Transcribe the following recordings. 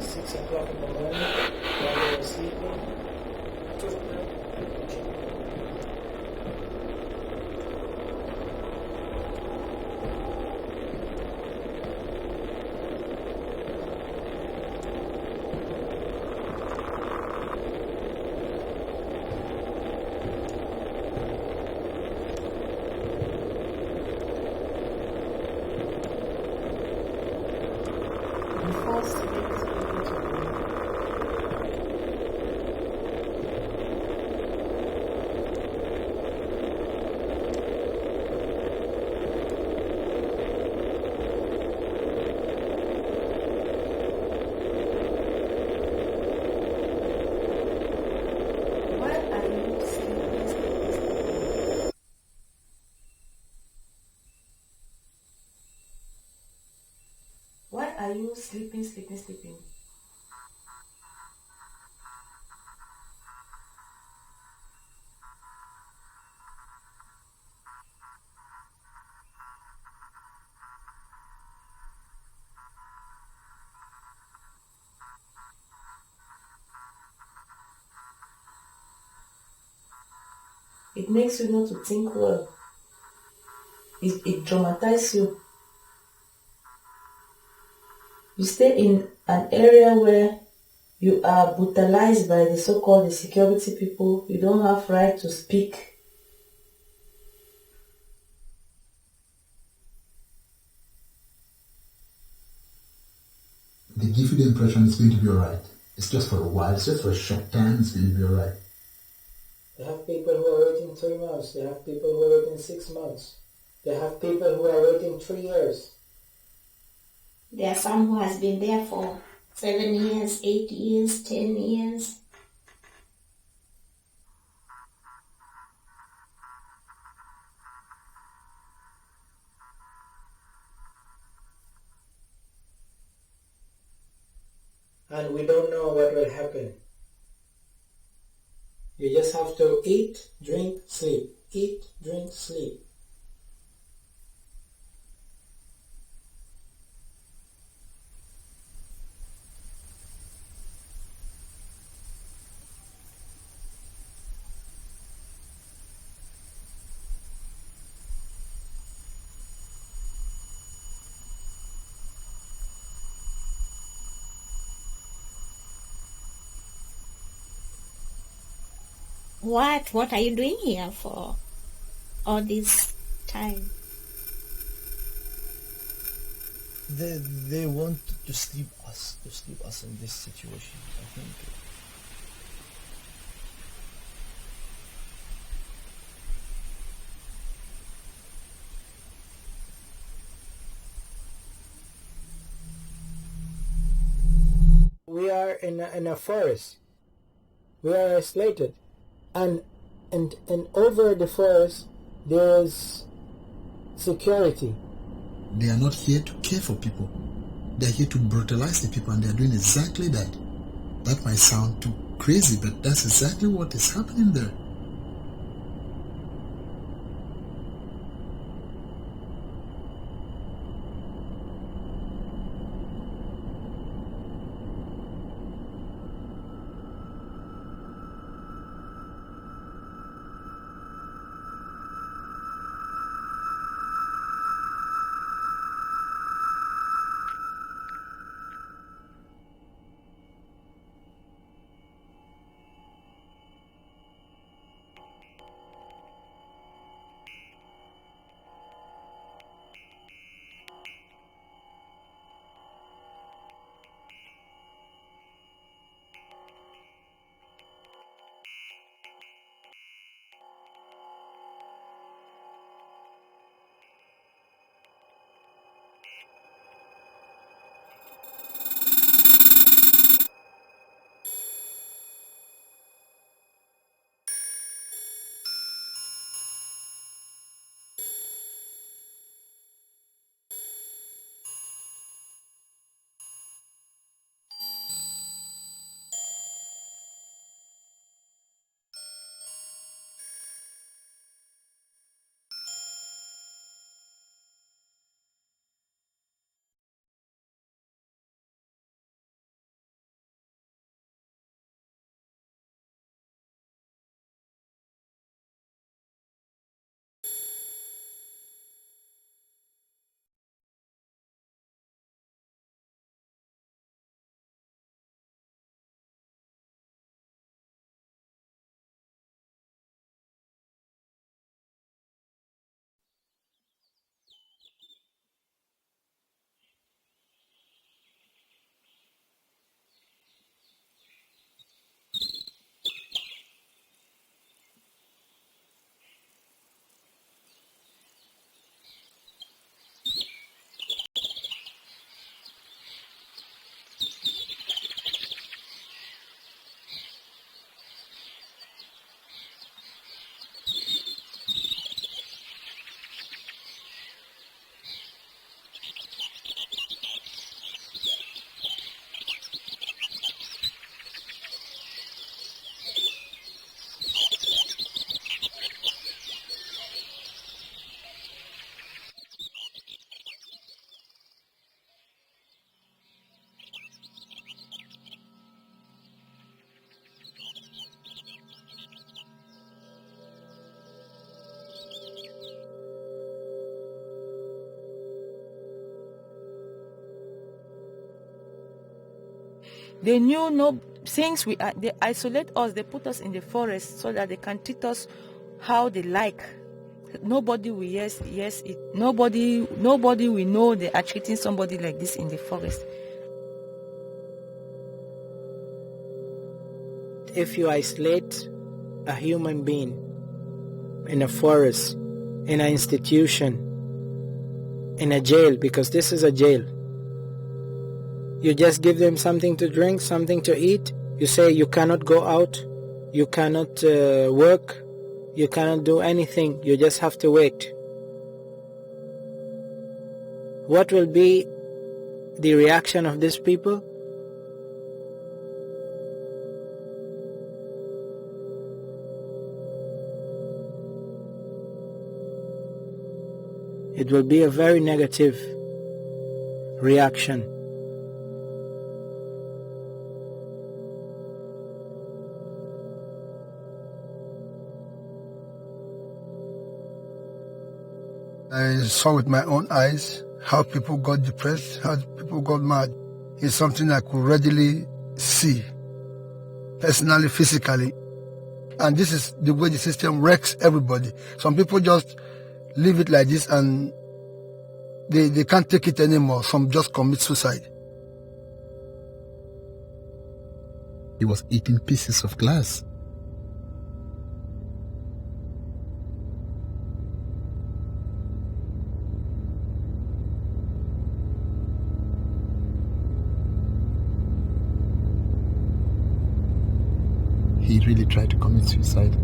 6 o'clock in the morning while they were sleeping. Why are you sleeping? It makes you not to think well. It traumatizes you. You stay in an area where you are brutalized by the so-called security people. You don't have right to speak. They give you the impression it's going to be alright. It's just for a while, it's just for a short time, it's going to be alright. They have people who are waiting 3 months. They have people who are waiting 6 months. They have people who are waiting 3 years. There are some who has been there for 7 years, 8 years, 10 years. And we don't know what will happen. You just have to eat, drink, sleep. Eat, drink, sleep. What are you doing here for all this time? They want to sleep us in this situation, I think. We are in a forest. We are isolated. And over the forest there is security. They are not here to care for people. They are here to brutalize the people, and they are doing exactly that. That might sound too crazy, but that's exactly what is happening there. They knew since they isolate us, they put us in the forest so that they can treat us how they like. Nobody will nobody will know they are treating somebody like this in the forest. If you isolate a human being in a forest, in an institution, in a jail, because this is a jail, you just give them something to drink, something to eat. You say you cannot go out, you cannot work, you cannot do anything, you just have to wait. What will be the reaction of these people? It will be a very negative reaction. I saw with my own eyes how people got depressed, how people got mad. It's something I could readily see, personally, physically. And this is the way the system wrecks everybody. Some people just leave it like this and they can't take it anymore. Some just commit suicide. He was eating pieces of glass. He really tried to commit suicide.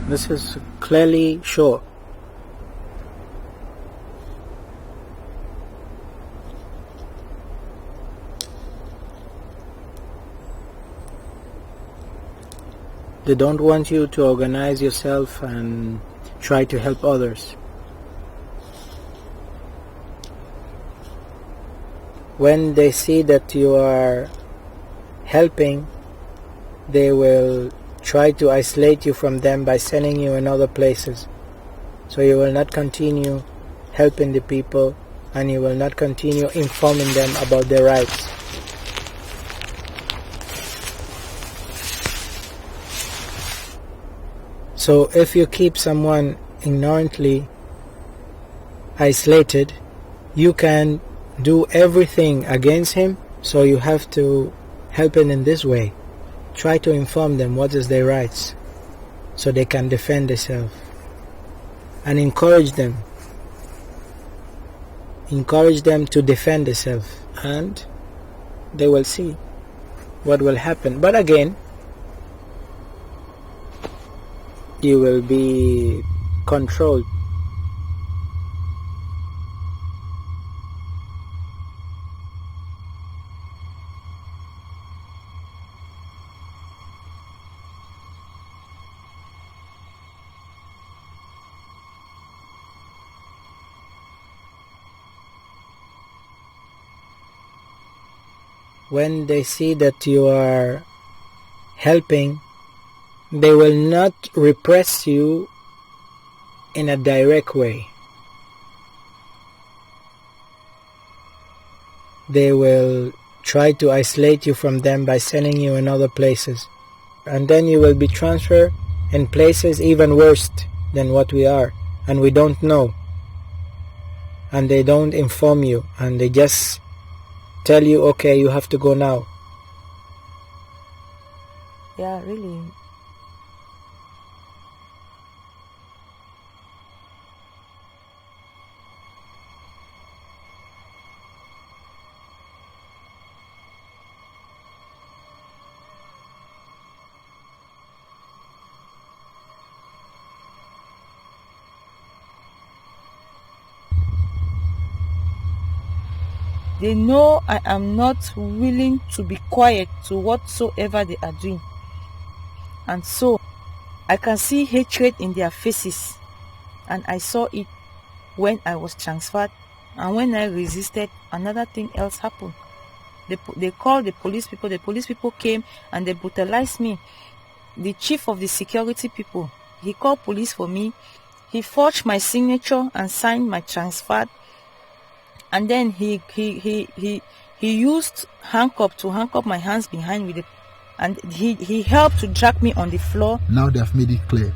This is clearly sure. They don't want you to organize yourself and try to help others. When they see that you are helping, they will try to isolate you from them by sending you in other places. So you will not continue helping the people, and you will not continue informing them about their rights. So if you keep someone ignorantly isolated, you can do everything against him, so you have to help him in this way. Try to inform them what is their rights, so they can defend themselves. And encourage them to defend themselves, and they will see what will happen. But again, you will be controlled. When they see that you are helping, they will not repress you in a direct way. They will try to isolate you from them by sending you in other places. And then you will be transferred in places even worse than what we are. And we don't know. And they don't inform you. And they just tell you, okay, you have to go now. Yeah, really. They know I am not willing to be quiet to whatsoever they are doing. And so, I can see hatred in their faces. And I saw it when I was transferred. And when I resisted, another thing else happened. They called the police people. The police people came and they brutalized me. The chief of the security people, he called police for me. He forged my signature and signed my transfer. And then he used handcuff to handcuff my hands behind with it, and he helped to drag me on the floor. Now they have made it clear.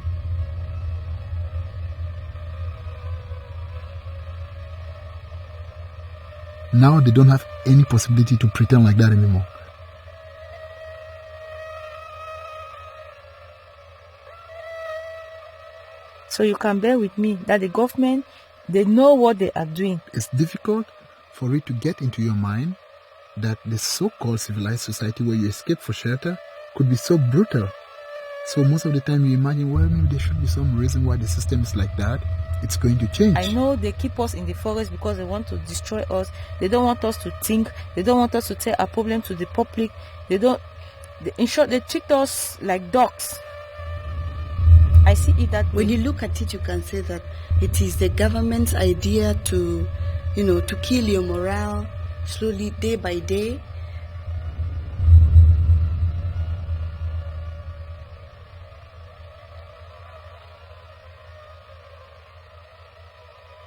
Now they don't have any possibility to pretend like that anymore. So you can bear with me that the government, they know what they are doing. It's difficult for it to get into your mind that the so-called civilized society where you escape for shelter could be so brutal. So most of the time you imagine, well, maybe there should be some reason why the system is like that. It's going to change. I know they keep us in the forest because they want to destroy us. They don't want us to think. They don't want us to tell our problem to the public. In short, they treat us like dogs. I see it that way. When you look at it, you can say that it is the government's idea to, to kill your morale slowly, day by day.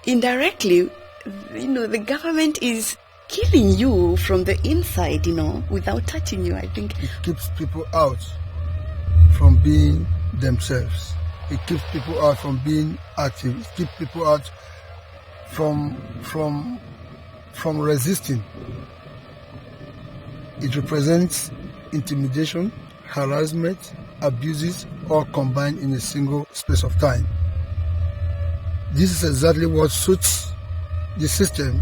Indirectly, the government is killing you from the inside, without touching you, I think. It keeps people out from being themselves. It keeps people out from being active. It keeps people out from resisting. It represents intimidation, harassment, abuses, all combined in a single space of time. This is exactly what suits the system.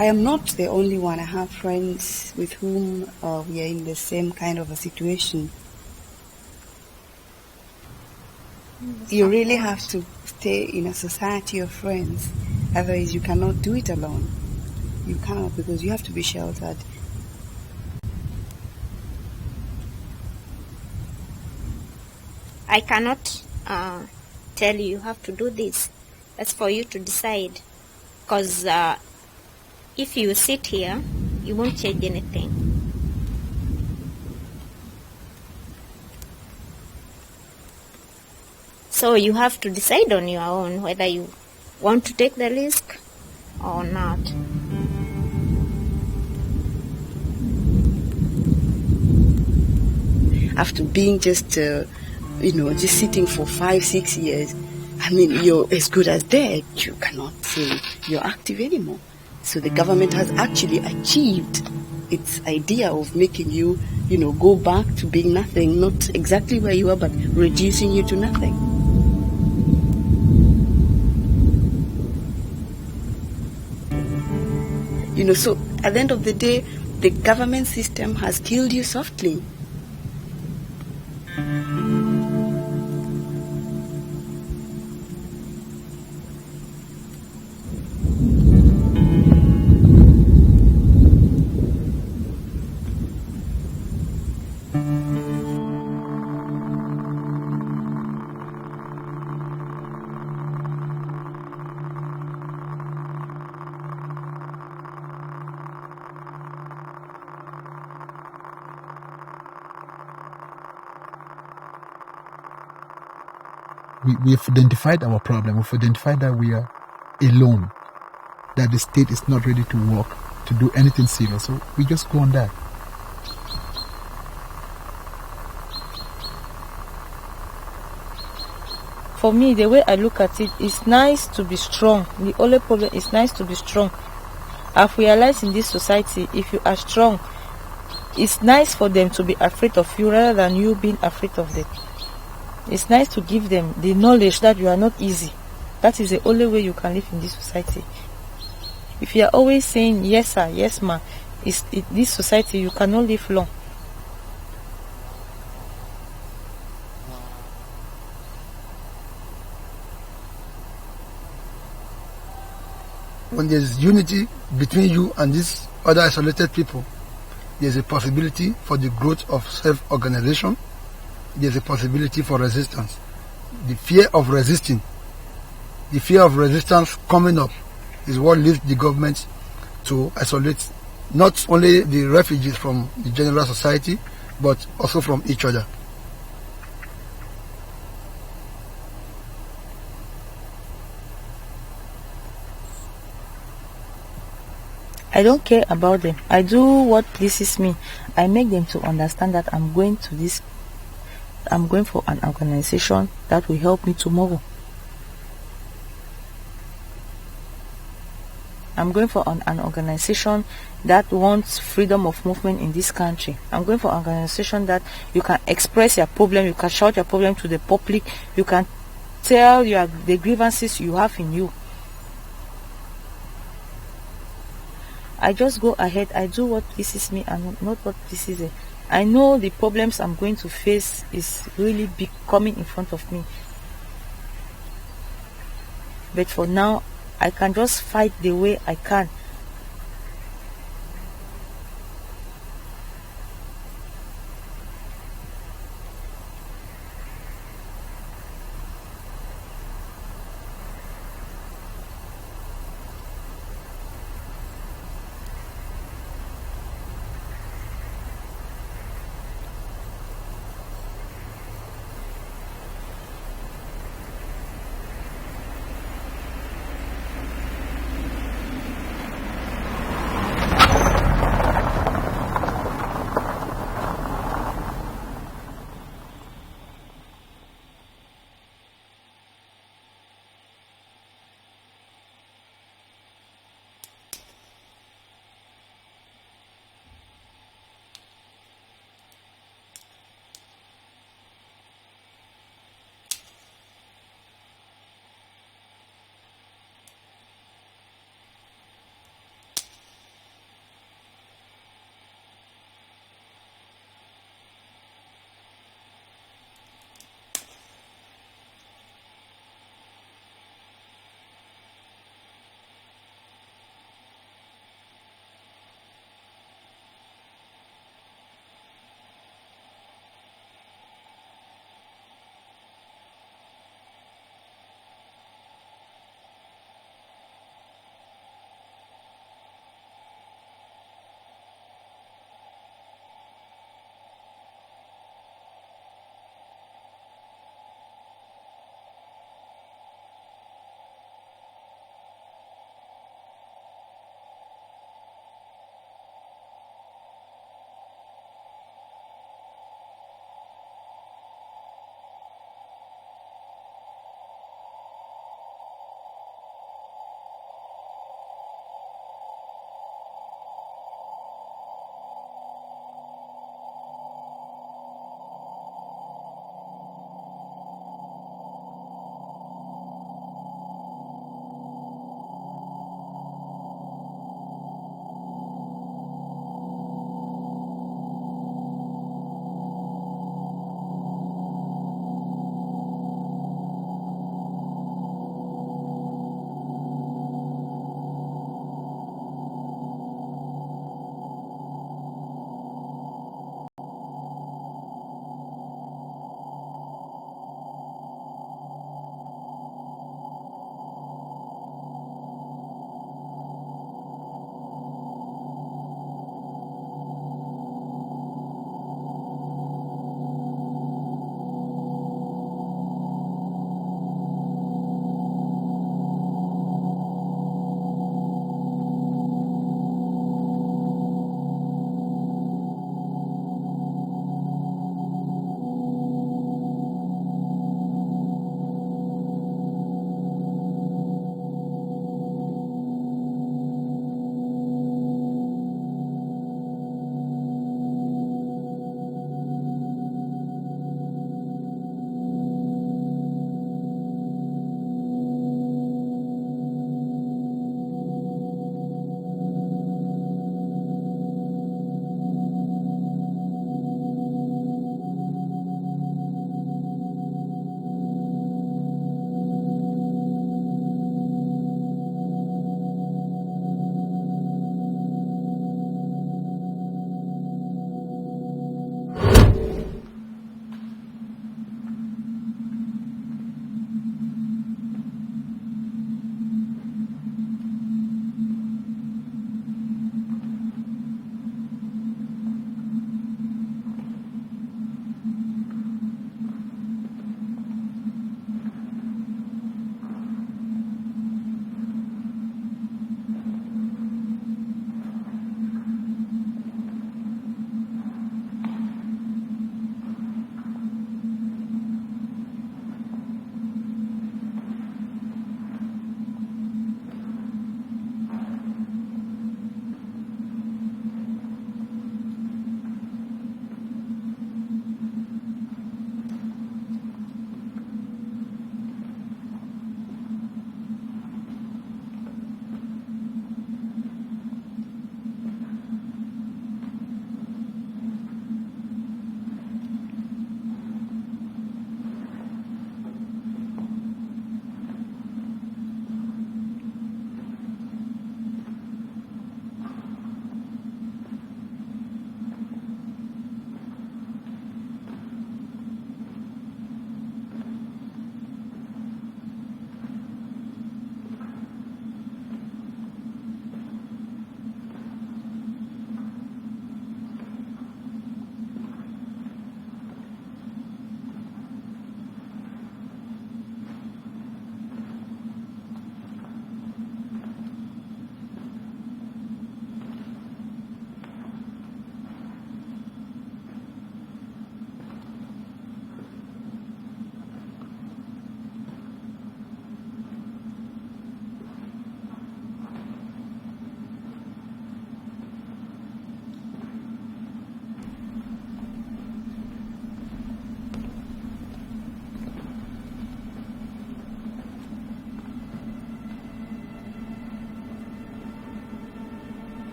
I am not the only one. I have friends with whom we are in the same kind of a situation. You really have to stay in a society of friends. Otherwise, you cannot do it alone. You cannot, because you have to be sheltered. I cannot tell you have to do this. That's for you to decide. Because if you sit here, you won't change anything. So you have to decide on your own whether you want to take the risk or not. After being just sitting for 5-6 years, I mean, you're as good as dead. You cannot say you're active anymore. So the government has actually achieved its idea of making you, go back to being nothing, not exactly where you were, but reducing you to nothing. So at the end of the day, the government system has killed you softly. We've identified our problem. We've identified that we are alone, that the state is not ready to work, to do anything serious. So we just go on that. For me, the way I look at it, it's nice to be strong. The only problem is nice to be strong. I've realized in this society, if you are strong, it's nice for them to be afraid of you rather than you being afraid of them. It's nice to give them the knowledge that you are not easy. That is the only way you can live in this society. If you are always saying, yes sir, yes ma, this society, you cannot live long. When there's unity between you and these other isolated people, there's a possibility for the growth of self-organization. There's a possibility for resistance. The fear of resistance coming up is what leads the government to isolate not only the refugees from the general society, but also from each other. I don't care about them. I do what pleases me. I make them to understand that I'm going for an organization that will help me tomorrow. I'm going for an organization that wants freedom of movement in this country. I'm going for an organization that you can express your problem, you can shout your problem to the public, you can tell the grievances you have in you. I just go ahead, I do what pleases me and not what pleases them. I know the problems I'm going to face is really big coming in front of me. But for now, I can just fight the way I can.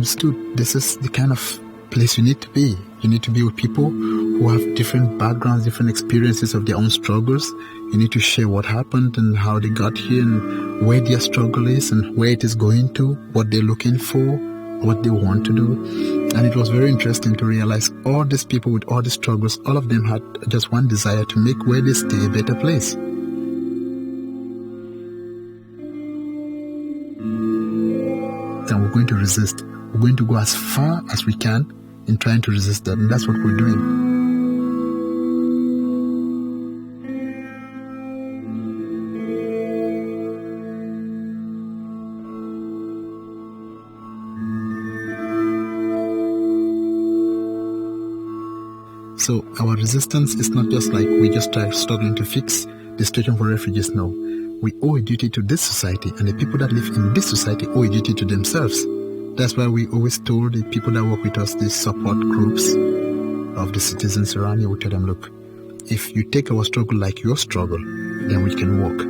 understood this is the kind of place you need to be. You need to be with people who have different backgrounds, different experiences of their own struggles. You need to share what happened and how they got here and where their struggle is and where it is going to, what they're looking for, what they want to do. And it was very interesting to realize all these people with all these struggles, all of them had just one desire: to make where they stay a better place. And we're going to resist. We're going to go as far as we can in trying to resist that. And that's what we're doing. So our resistance is not just like we just try struggling to fix the situation for refugees. No, we owe a duty to this society, and the people that live in this society owe a duty to themselves. That's why we always told the people that work with us, the support groups of the citizens around here, we tell them, look, if you take our struggle like your struggle, then we can work.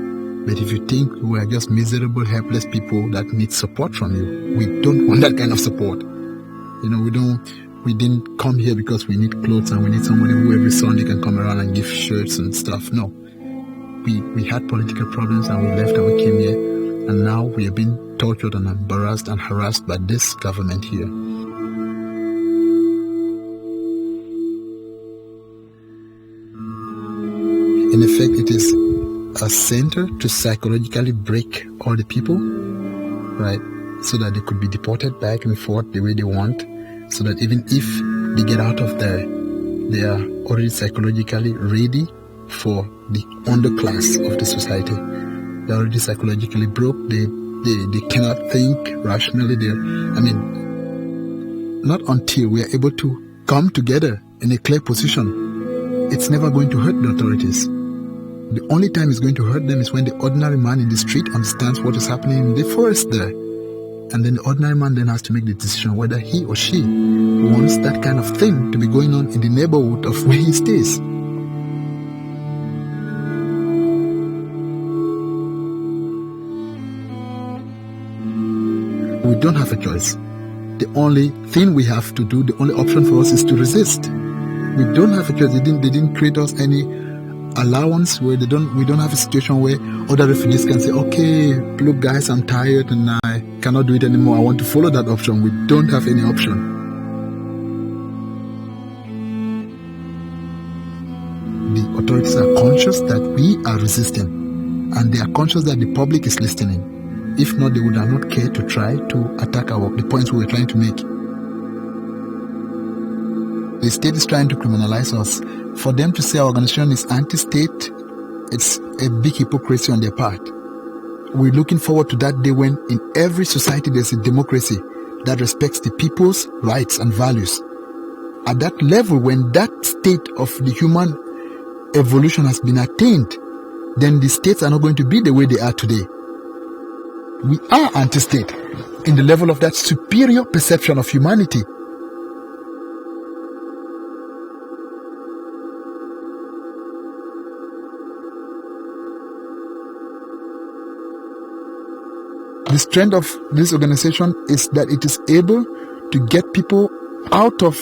But if you think we are just miserable, helpless people that need support from you, we don't want that kind of support. You know, we didn't come here because we need clothes and we need somebody who every Sunday can come around and give shirts and stuff. No. We had political problems and we left and we came here, and now we are being tortured and embarrassed and harassed by this government here. In effect, it is a center to psychologically break all the people, right? So that they could be deported back and forth the way they want. So that even if they get out of there, they are already psychologically ready for the underclass of the society. They're already psychologically broke. They cannot think rationally. Not until we are able to come together in a clear position, it's never going to hurt the authorities. The only time it's going to hurt them is when the ordinary man in the street understands what is happening in the forest there. And then the ordinary man then has to make the decision whether he or she wants that kind of thing to be going on in the neighborhood of where he stays. We don't have a choice. The only thing we have to do, the only option for us is to resist. We don't have a choice. They didn't create us any allowance where we don't have a situation where other refugees can say, okay, look guys, I'm tired and I cannot do it anymore. I want to follow that option. We don't have any option. The authorities are conscious that we are resisting, and they are conscious that the public is listening. If not, they would have not cared to try to attack the points we were trying to make. The state is trying to criminalize us. For them to say our organization is anti-state, it's a big hypocrisy on their part. We're looking forward to that day when in every society there's a democracy that respects the people's rights and values. At that level, when that state of the human evolution has been attained, then the states are not going to be the way they are today. We are anti-state in the level of that superior perception of humanity. The strength of this organization is that it is able to get people out of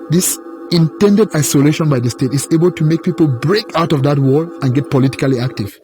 this intended isolation by the state. It's able to make people break out of that wall and get politically active.